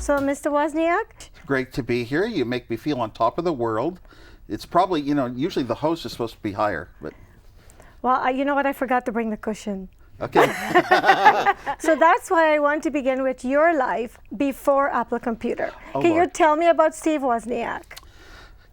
So, Mr. Wozniak? Great to be here. You make me feel on top of the world. It's probably, usually the host is supposed to be higher, but. Well, you know what? I forgot to bring the cushion. Okay. So that's why I want to begin with your life before Apple Computer. Can you tell me about Steve Wozniak?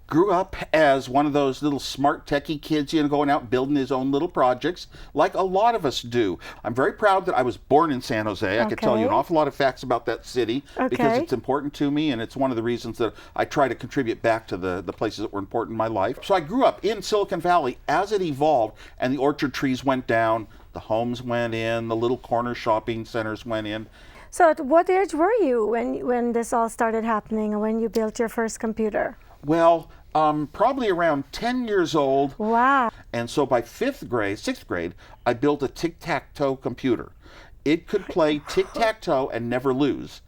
Grew up as one of those little smart techie kids, going out building his own little projects, like a lot of us do. I'm very proud that I was born in San Jose. I could tell you an awful lot of facts about that city because it's important to me, and it's one of the reasons that I try to contribute back to the places that were important in my life. So I grew up in Silicon Valley as it evolved, and the orchard trees went down, the homes went in, the little corner shopping centers went in. So at what age were you when this all started happening and when you built your first computer? Well, probably around 10 years old. Wow. And so by sixth grade, I built a tic-tac-toe computer. It could play tic-tac-toe and never lose.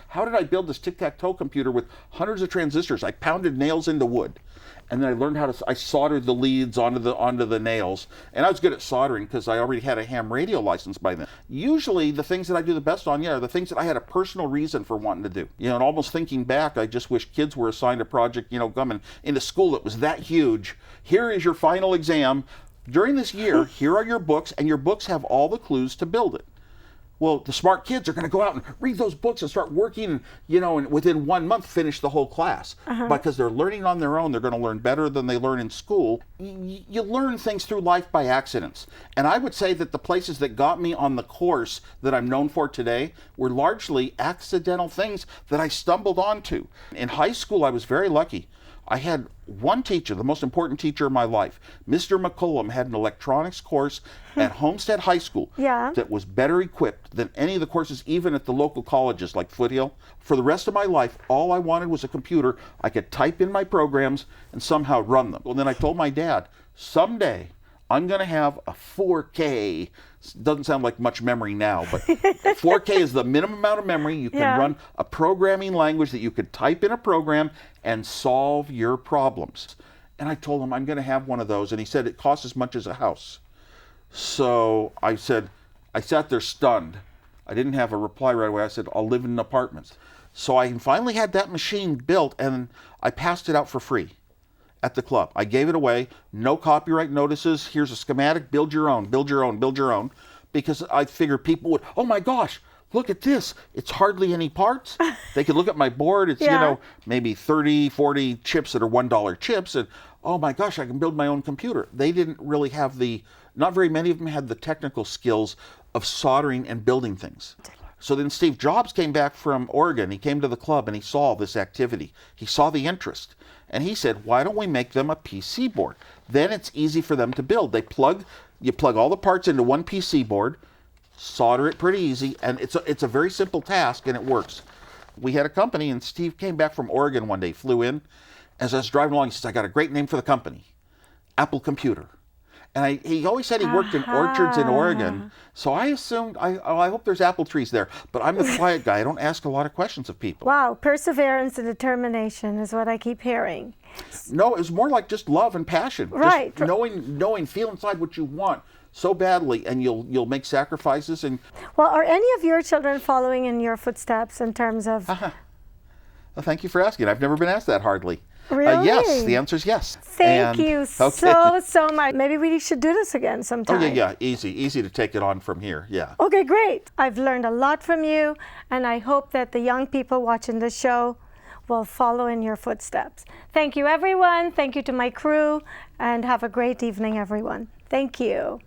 How did I build this tic-tac-toe computer with hundreds of transistors? I pounded nails into wood. And then I learned I soldered the leads onto the nails. And I was good at soldering because I already had a ham radio license by then. Usually the things that I do the best on, are the things that I had a personal reason for wanting to do. And almost thinking back, I just wish kids were assigned a project, coming into school that was that huge. Here is your final exam. During this year, here are your books, and your books have all the clues to build it. Well, the smart kids are going to go out and read those books and start working and, within 1 month finish the whole class. Because they're learning on their own, they're going to learn better than they learn in school. You learn things through life by accidents. And I would say that the places that got me on the course that I'm known for today were largely accidental things that I stumbled onto. In high school, I was very lucky. I had one teacher, the most important teacher of my life. Mr. McCullum had an electronics course at Homestead High School that was better equipped than any of the courses, even at the local colleges like Foothill. For the rest of my life, all I wanted was a computer. I could type in my programs and somehow run them. Well, then I told my dad, someday I'm going to have a 4K. Doesn't sound like much memory now, but 4K is the minimum amount of memory. You can run a programming language that you could type in a program and solve your problems. And I told him I'm going to have one of those, and he said it costs as much as a house. So I sat there stunned. I didn't have a reply right away. I said, I'll live in apartments. So I finally had that machine built, and I passed it out for free at the club. I gave it away, no copyright notices. Here's a schematic, build your own, because I figured people would, oh my gosh, look at this. It's hardly any parts. They could look at my board. It's, maybe 30, 40 chips that are $1 chips. And oh my gosh, I can build my own computer. They didn't really have not very many of them had the technical skills of soldering and building things. So then Steve Jobs came back from Oregon. He came to the club and he saw this activity. He saw the interest. And he said, why don't we make them a PC board? Then it's easy for them to build. You plug all the parts into one PC board, solder it pretty easy, and it's a very simple task, and it works. We had a company, and Steve came back from Oregon one day, flew in. As I was driving along, he says, I got a great name for the company, Apple Computer. And he always said he worked in orchards in Oregon, so I assumed, I hope there's apple trees there. But I'm the quiet guy. I don't ask a lot of questions of people. Wow, perseverance and determination is what I keep hearing. No, it was more like just love and passion. Right. Just knowing, feel inside what you want so badly, and you'll make sacrifices. And well, are any of your children following in your footsteps in terms of? Well, thank you for asking. I've never been asked that hardly. Really? Yes, the answer is yes. Thank you so much. Maybe we should do this again sometime. Oh, yeah, easy to take it on from here, yeah. Okay, great. I've learned a lot from you, and I hope that the young people watching this show will follow in your footsteps. Thank you, everyone. Thank you to my crew, and have a great evening, everyone. Thank you.